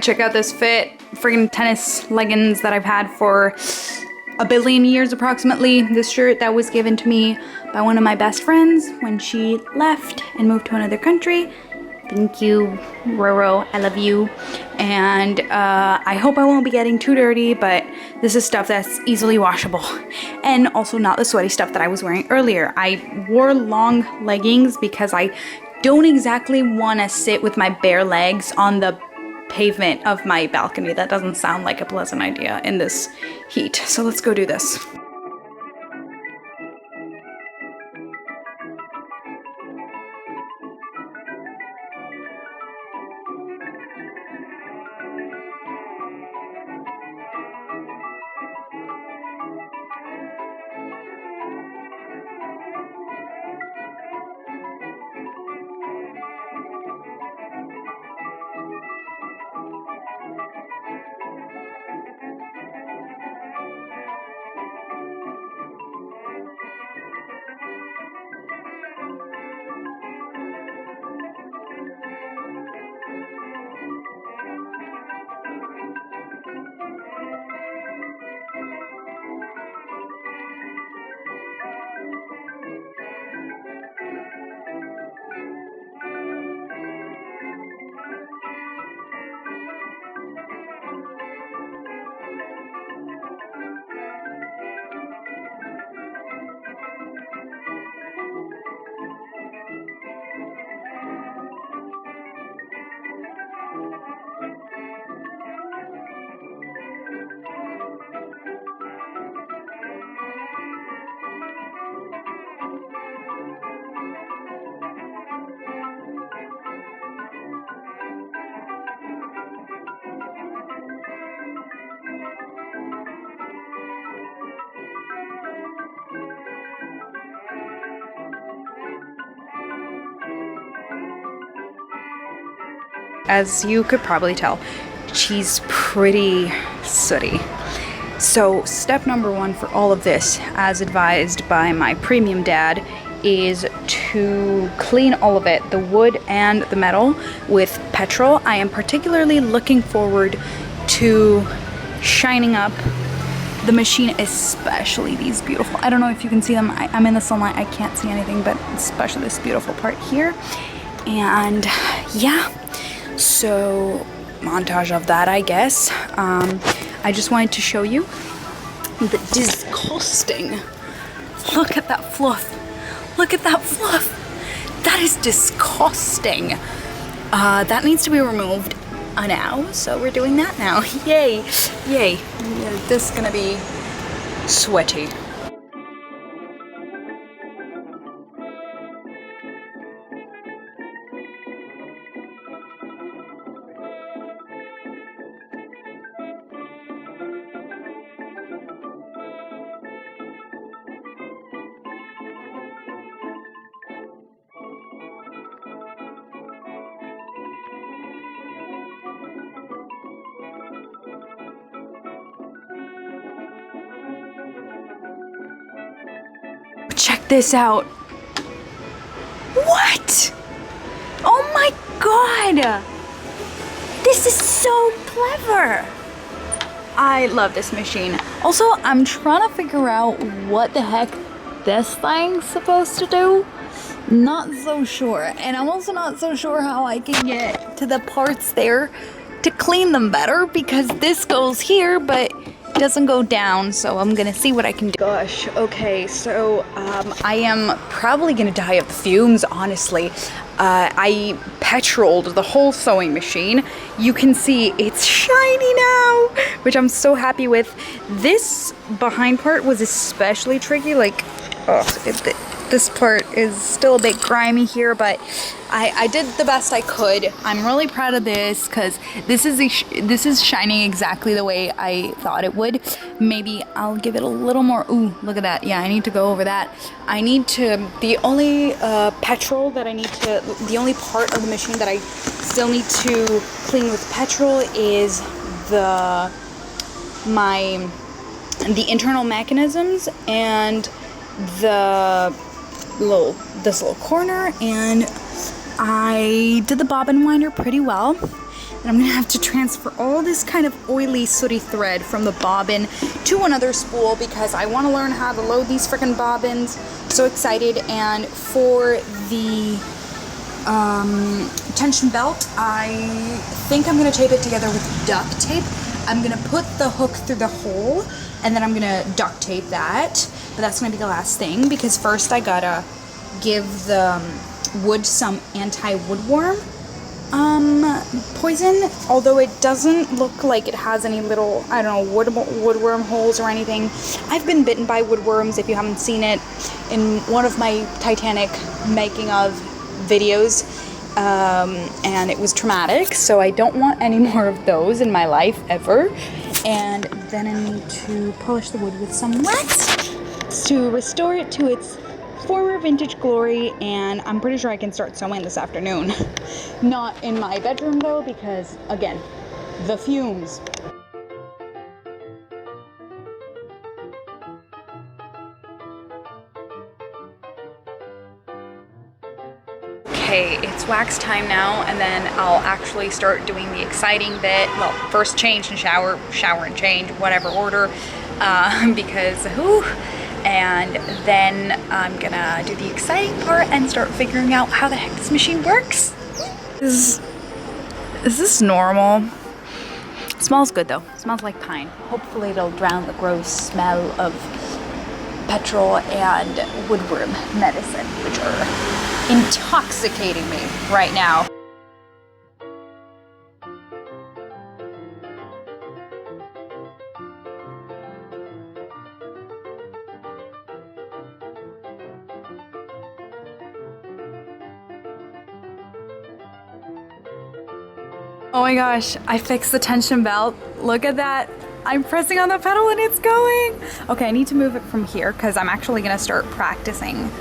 check out this fit. Friggin' tennis leggings that I've had for a billion years approximately. This shirt that was given to me by one of my best friends when she left and moved to another country. Thank you, Roro, I love you. And I hope I won't be getting too dirty, but this is stuff that's easily washable. And also not the sweaty stuff that I was wearing earlier. I wore long leggings because I don't exactly want to sit with my bare legs on the pavement of my balcony. That doesn't sound like a pleasant idea in this heat. So let's go do this. As you could probably tell, she's pretty sooty. So step number one for all of this, as advised by my premium dad, is to clean all of it, the wood and the metal, with petrol. I am particularly looking forward to shining up the machine, especially these beautiful, I don't know if you can see them, I'm in the sunlight, I can't see anything, but especially this beautiful part here. And yeah, so montage of that, I guess. I just wanted to show you the disgusting, look at that fluff, look at that fluff, that is disgusting. That needs to be removed now, so we're doing that now. Yay, yay. Yeah, this is gonna be sweaty. Check this out. What? Oh my god! This is so clever! I love this machine. Also, I'm trying to figure out what the heck this thing's supposed to do. Not so sure. And I'm also not so sure how I can get to the parts there to clean them better, because this goes here, but doesn't go down, so I'm gonna see what I can do. Gosh, okay, so I am probably gonna die of the fumes, honestly. I petroled the whole sewing machine. You can see it's shiny now, which I'm so happy with. This behind part was especially tricky, like, this part is still a bit grimy here, but I did the best I could. I'm really proud of this because this is shining exactly the way I thought it would. Maybe I'll give it a little more. Ooh, look at that. Yeah, I need to go over that. I need to, the only petrol that I need to, the only part of the machine that I still need to clean with petrol is the internal mechanisms and this little corner, and I did the bobbin winder pretty well. And I'm gonna have to transfer all this kind of oily, sooty thread from the bobbin to another spool because I wanna learn how to load these freaking bobbins. So excited. And for the tension belt, I think I'm gonna tape it together with duct tape. I'm gonna put the hook through the hole and then I'm gonna duct tape that. But that's gonna be the last thing because first I gotta give the wood some anti-woodworm poison, although it doesn't look like it has any little, I don't know, woodworm holes or anything. I've been bitten by woodworms, if you haven't seen it, in one of my Titanic making of videos, and it was traumatic, so I don't want any more of those in my life ever. And then I need to polish the wood with some wax to restore it to its former vintage glory, and I'm pretty sure I can start sewing this afternoon. Not in my bedroom though, because again, the fumes. Okay, it's wax time now, and then I'll actually start doing the exciting bit. Well, first change and shower and change, whatever order, because whew. And then I'm gonna do the exciting part and start figuring out how the heck this machine works. Is this normal? It smells good though. It smells like pine. Hopefully it'll drown the gross smell of petrol and woodworm medicine, which are intoxicating me right now. Oh my gosh, I fixed the tension belt. Look at that. I'm pressing on the pedal and it's going. Okay, I need to move it from here because I'm actually gonna start practicing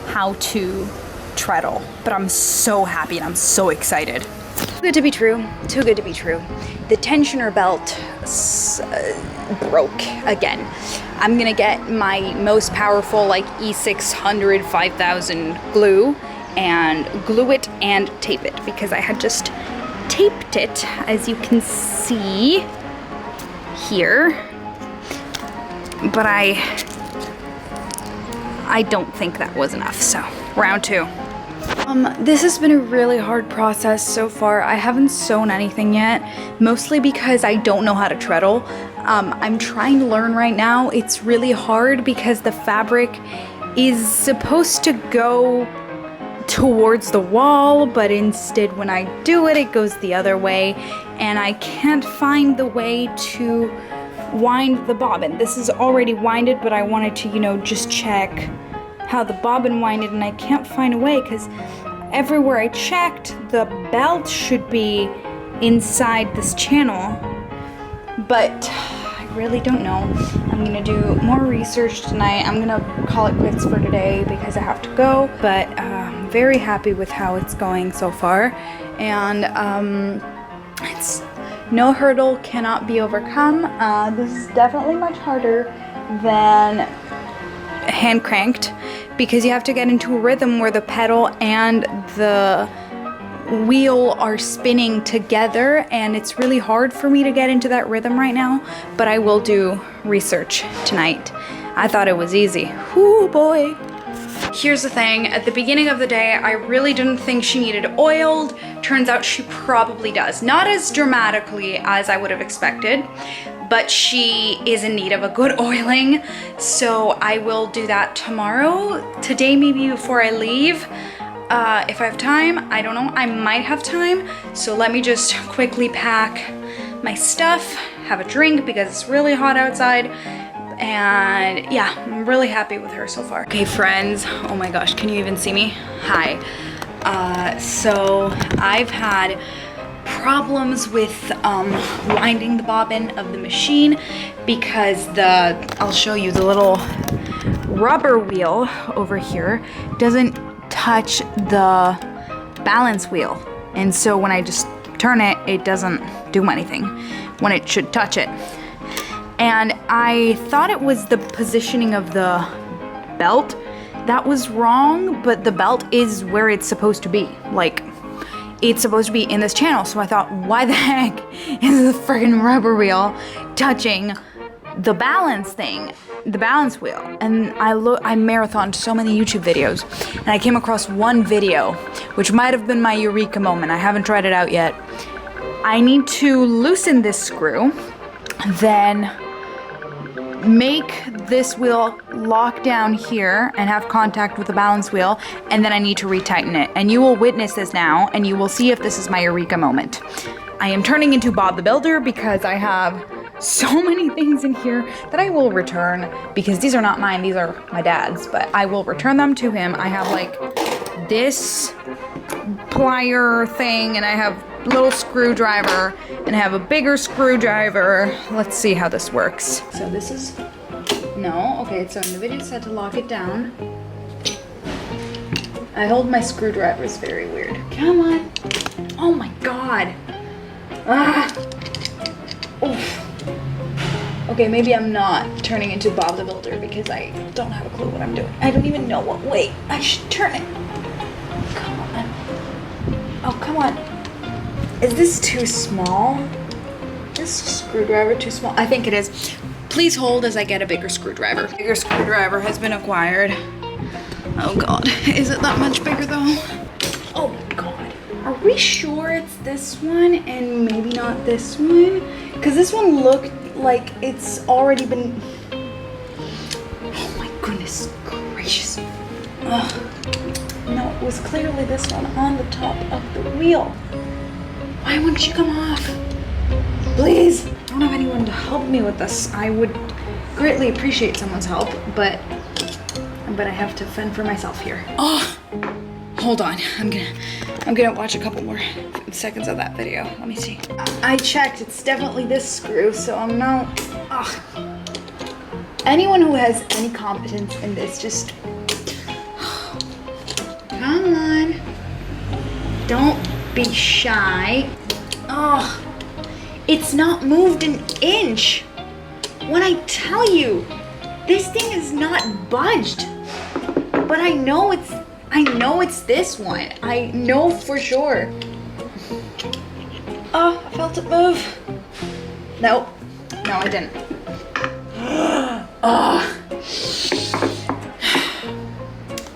how to treadle. But I'm so happy and I'm so excited. Too good to be true, too good to be true. The tensioner belt broke again. I'm gonna get my most powerful like E600 5000 glue and glue it and tape it because I had just taped it, as you can see here, but I don't think that was enough, so round two. This has been a really hard process so far. I haven't sewn anything yet, mostly because I don't know how to treadle. I'm trying to learn right now. It's really hard because the fabric is supposed to go towards the wall, but instead when I do it, it goes the other way, and I can't find the way to wind the bobbin. This is already winded, but I wanted to, you know, just check how the bobbin winded, and I can't find a way because everywhere I checked, the belt should be inside this channel, but I really don't know. I'm gonna do more research tonight. I'm gonna call it quits for today because I have to go, but I'm very happy with how it's going so far, and it's no hurdle cannot be overcome. This is definitely much harder than hand cranked because you have to get into a rhythm where the pedal and the wheel are spinning together, and it's really hard for me to get into that rhythm right now, but I will do research tonight. I thought it was easy. Whoo boy. Here's the thing, at the beginning of the day, I really didn't think she needed oiled. Turns out she probably does. Not as dramatically as I would have expected, but she is in need of a good oiling, so I will do that tomorrow. Today, maybe before I leave. If I have time, I don't know, I might have time, so let me just quickly pack my stuff, have a drink because it's really hot outside, and yeah, I'm really happy with her so far. Okay friends, oh my gosh, can you even see me? Hi. So I've had problems with winding the bobbin of the machine because I'll show you, the little rubber wheel over here doesn't touch the balance wheel, and so when I just turn it, it doesn't do anything when it should touch it. And I thought it was the positioning of the belt that was wrong, but the belt is where it's supposed to be. Like, it's supposed to be in this channel. So I thought, why the heck is the friggin' rubber wheel touching the balance thing, the balance wheel? And I marathoned so many YouTube videos, and I came across one video, which might have been my eureka moment. I haven't tried it out yet. I need to loosen this screw, then make this wheel lock down here and have contact with the balance wheel, and then I need to retighten it. And you will witness this now, and you will see if this is my eureka moment. I am turning into Bob the Builder because I have so many things in here that I will return, because these are not mine, these are my dad's, but I will return them to him. I have like this plier thing, and I have little screwdriver, and I have a bigger screwdriver. Let's see how this works. So this is, no, okay, so in the video it said to lock it down. I hold my screwdrivers very weird. Come on. Oh my God. Ah. Oof. Okay, maybe I'm not turning into Bob the Builder because I don't have a clue what I'm doing. I don't even know what way I should turn it. Come on. Oh, come on. Is this too small? Is this screwdriver too small? I think it is. Please hold as I get a bigger screwdriver. Bigger screwdriver has been acquired. Oh God, is it that much bigger though? Oh my God. Are we sure it's this one and maybe not this one? Because this one looked like it's already been... Oh my goodness gracious. Ugh. No, it was clearly this one on the top of the wheel. Why wouldn't you come off? Please. I don't have anyone to help me with this. I would greatly appreciate someone's help, but I have to fend for myself here. Oh, hold on. I'm gonna watch a couple more seconds of that video. Let me see. I checked. It's definitely this screw, so I'm not. Ugh. Anyone who has any competence in this, just come on. Don't be shy. Oh, it's not moved an inch. When I tell you, this thing is not budged. But I know it's this one. I know for sure. Oh, I felt it move. Nope. No, I didn't. Oh.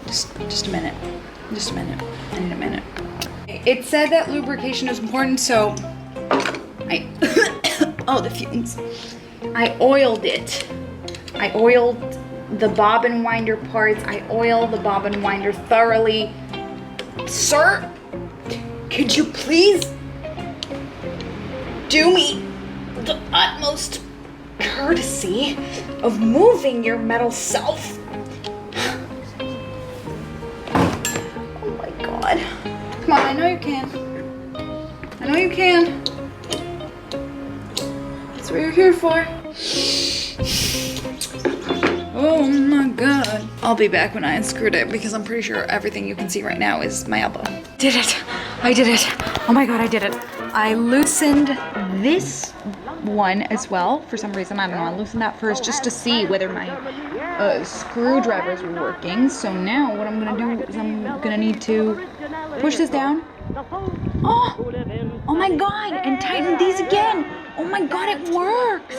Just a minute. Just a minute. I need a minute. It said that lubrication is important, so oh, the fumes. I oiled it. I oiled the bobbin winder parts. I oiled the bobbin winder thoroughly. Sir, could you please do me the utmost courtesy of moving your metal self? Oh my God. Come on, I know you can. I know you can. That's what you're here for. Oh my God. I'll be back when I unscrewed it because I'm pretty sure everything you can see right now is my elbow. Did it. I did it. Oh my God, I did it. I loosened this one as well. For some reason, I don't know. I loosened that first just to see whether my screwdrivers were working. So now what I'm gonna do is I'm gonna need to push this down. Oh my God, and tighten these again. Oh my God, it works.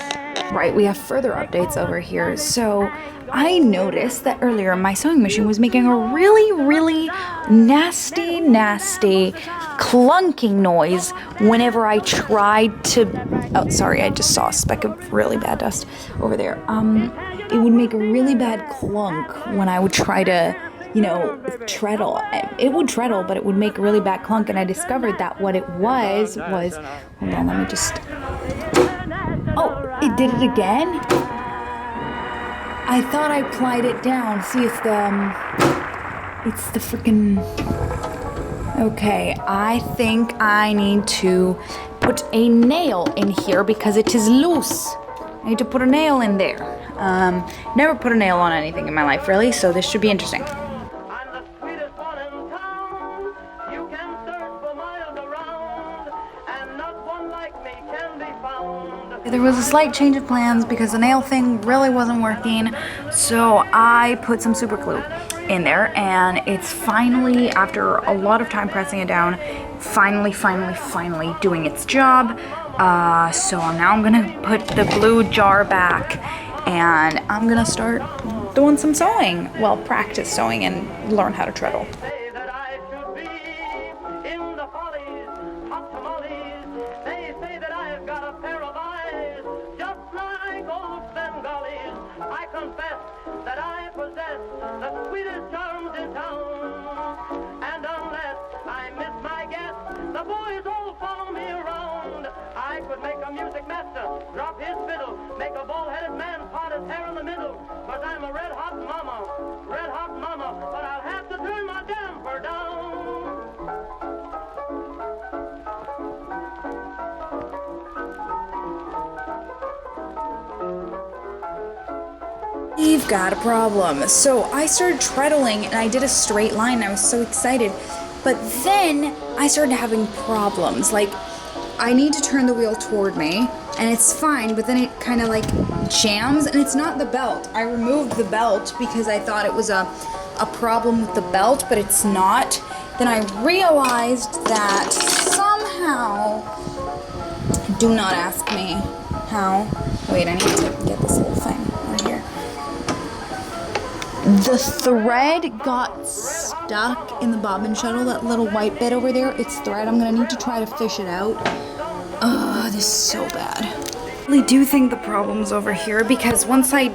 Right, we have further updates over here. So I noticed that earlier my sewing machine was making a really nasty clunking noise whenever I tried to, oh sorry, I just saw a speck of really bad dust over there. It would make a really bad clunk when I would try to, you know, treadle. It would treadle, but it would make a really bad clunk, and I discovered that what it was, hold on, let me just, oh, it did it again? I thought I plied it down. See, it's the freaking, okay, I think I need to put a nail in here because it is loose. I need to put a nail in there. Never put a nail on anything in my life, really, so this should be interesting. There was a slight change of plans because the nail thing really wasn't working, so I put some super glue. in there, and it's finally, after a lot of time pressing it down, finally doing its job. So now I'm gonna put the glue jar back, and I'm gonna start doing some sewing. Well, practice sewing and learn how to treadle. I confess that I possess the sweetest charms in town. And unless I miss my guess, the boys all follow me around. I could make a music master drop his fiddle, make a bald-headed man part his hair in the middle. Cause I'm a red-hot mama, but I'll have to turn my damper down. We've got a problem. So I started treadling and I did a straight line. I was so excited. But then I started having problems. Like, I need to turn the wheel toward me and it's fine, but then it kind of like jams, and it's not the belt. I removed the belt because I thought it was a problem with the belt, but it's not. Then I realized that somehow, do not ask me how. Wait, I need to get this little thing right here. The thread got stuck in the bobbin shuttle, that little white bit over there. It's thread. I'm gonna need to try to fish it out. Oh, this is so bad. I really do think the problem's over here, because once I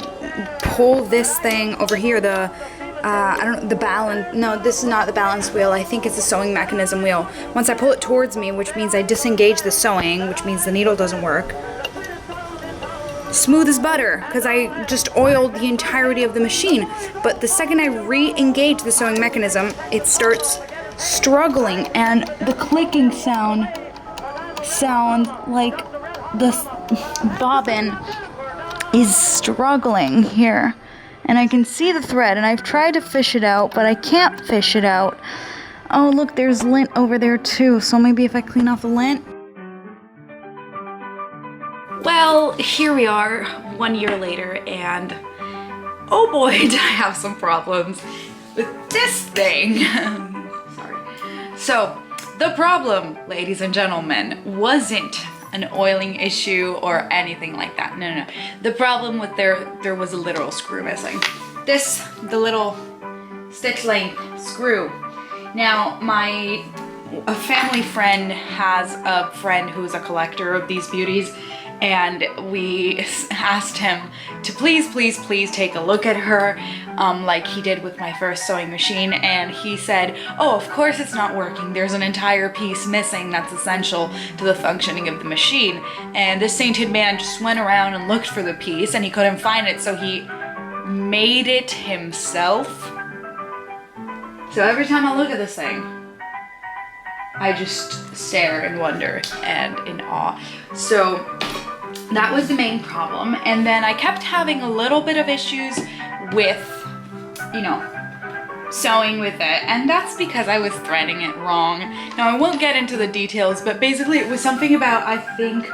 pull this thing over here, the I don't know, the balance, no, this is not the balance wheel. I think it's the sewing mechanism wheel. Once I pull it towards me, which means I disengage the sewing, which means the needle doesn't work. Smooth as butter, because I just oiled the entirety of the machine. But the second I re-engage the sewing mechanism, it starts struggling, and the clicking sounds like the bobbin is struggling here. And I can see the thread, and I've tried to fish it out, but I can't fish it out. Oh, look, there's lint over there too, so maybe if I clean off the lint. Well, here we are 1 year later, and oh boy, did I have some problems with this thing. Sorry. So, the problem, ladies and gentlemen, wasn't an oiling issue or anything like that. No. The problem with there was a literal screw missing. The little stitch length screw. Now, a family friend has a friend who's a collector of these beauties, and we asked him to please take a look at her, like he did with my first sewing machine, and he said, oh, of course it's not working. There's an entire piece missing that's essential to the functioning of the machine. And this sainted man just went around and looked for the piece, and he couldn't find it, so he made it himself. So every time I look at this thing, I just stare in wonder and in awe. So that was the main problem. And then I kept having a little bit of issues with, sewing with it. And that's because I was threading it wrong. Now, I won't get into the details, but basically it was something about, I think,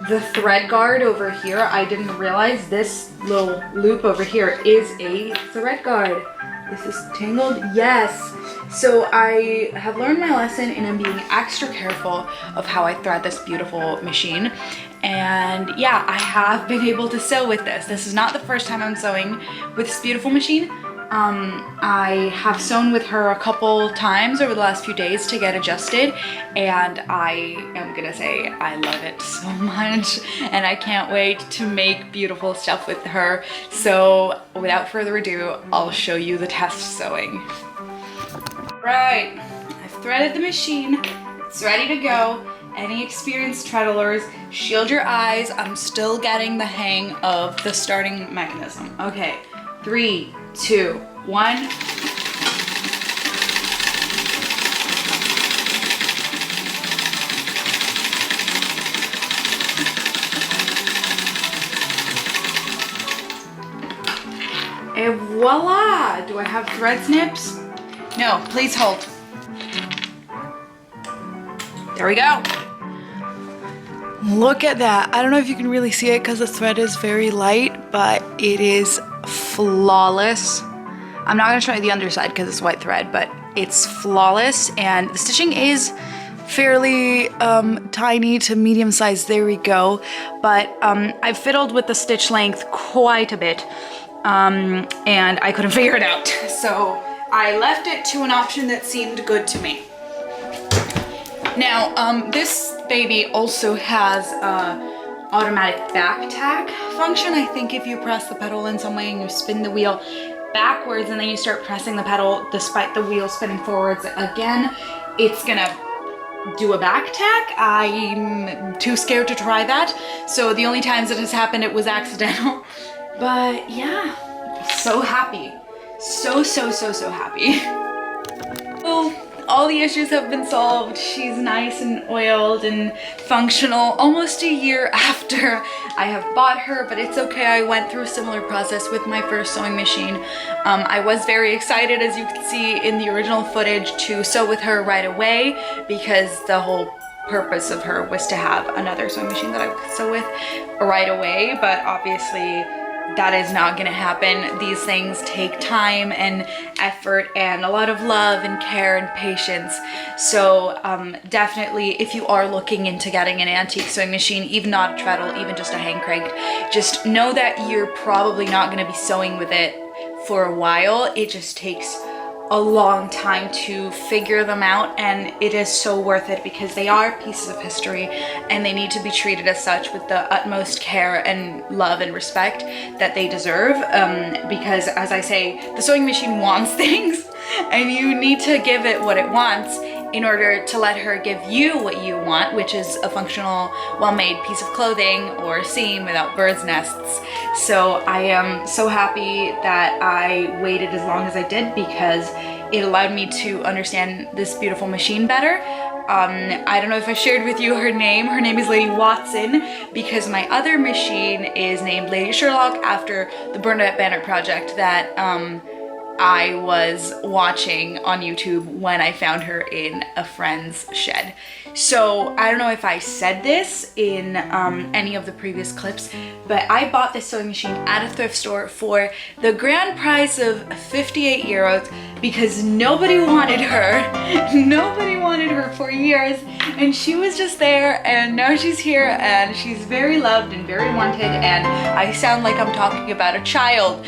the thread guard over here. I didn't realize this little loop over here is a thread guard. This is tangled, yes. So I have learned my lesson, and I'm being extra careful of how I thread this beautiful machine. And yeah, I have been able to sew with this. This is not the first time I'm sewing with this beautiful machine. I have sewn with her a couple times over the last few days to get adjusted, and I am gonna say I love it so much, and I can't wait to make beautiful stuff with her. So without further ado, I'll show you the test sewing. Right, I've threaded the machine. It's ready to go. Any experienced treadlers, shield your eyes. I'm still getting the hang of the starting mechanism. Okay, 3, 2, 1. And voila! Do I have thread snips? No, please hold. There we go. Look at that. I don't know if you can really see it because the thread is very light, but it is flawless. I'm not gonna show you the underside because it's white thread, but it's flawless, and the stitching is fairly tiny to medium size. There we go. But I've fiddled with the stitch length quite a bit, and I couldn't figure it out. So I left it to an option that seemed good to me. Now, this baby also has automatic back tack function. I think if you press the pedal in some way and you spin the wheel backwards and then you start pressing the pedal despite the wheel spinning forwards again, it's gonna do a back tack. I'm too scared to try that, so the only times it has happened it was accidental. But yeah, so happy. So happy. Oh, all the issues have been solved. She's nice and oiled and functional almost a year after I have bought her, but it's okay. I went through a similar process with my first sewing machine. I was very excited, as you can see in the original footage, to sew with her right away because the whole purpose of her was to have another sewing machine that I could sew with right away, but obviously that is not gonna happen. These things take time and effort and a lot of love and care and patience. So definitely, if you are looking into getting an antique sewing machine, even not a treadle, even just a hand cranked, just know that you're probably not gonna be sewing with it for a while. It just takes a long time to figure them out, and it is so worth it because they are pieces of history and they need to be treated as such with the utmost care and love and respect that they deserve, because, as I say, the sewing machine wants things and you need to give it what it wants in order to let her give you what you want, which is a functional, well-made piece of clothing or seam without birds' nests. So I am so happy that I waited as long as I did because it allowed me to understand this beautiful machine better. I don't know if I shared with you her name. Her name is Lady Watson because my other machine is named Lady Sherlock after the Bernadette Banner project that I was watching on YouTube when I found her in a friend's shed. So I don't know if I said this in any of the previous clips, but I bought this sewing machine at a thrift store for the grand price of 58 euros because nobody wanted her. Nobody wanted her for years, and she was just there, and now she's here and she's very loved and very wanted, and I sound like I'm talking about a child.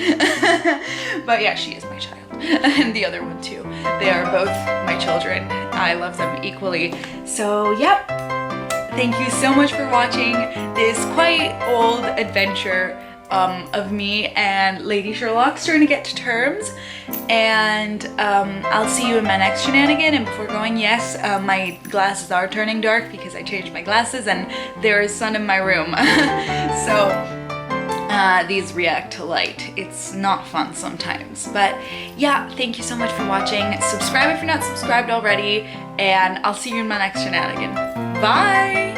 But yeah, she is my child. And the other one too. They are both my children. I love them equally. So yep, thank you so much for watching this quite old adventure of me and Lady Sherlock starting to get to terms. And I'll see you in my next shenanigan. And before going, yes, my glasses are turning dark because I changed my glasses and there is sun in my room. So these react to light. It's not fun sometimes. But yeah, thank you so much for watching. Subscribe if you're not subscribed already, and I'll see you in my next shenanigan. Bye!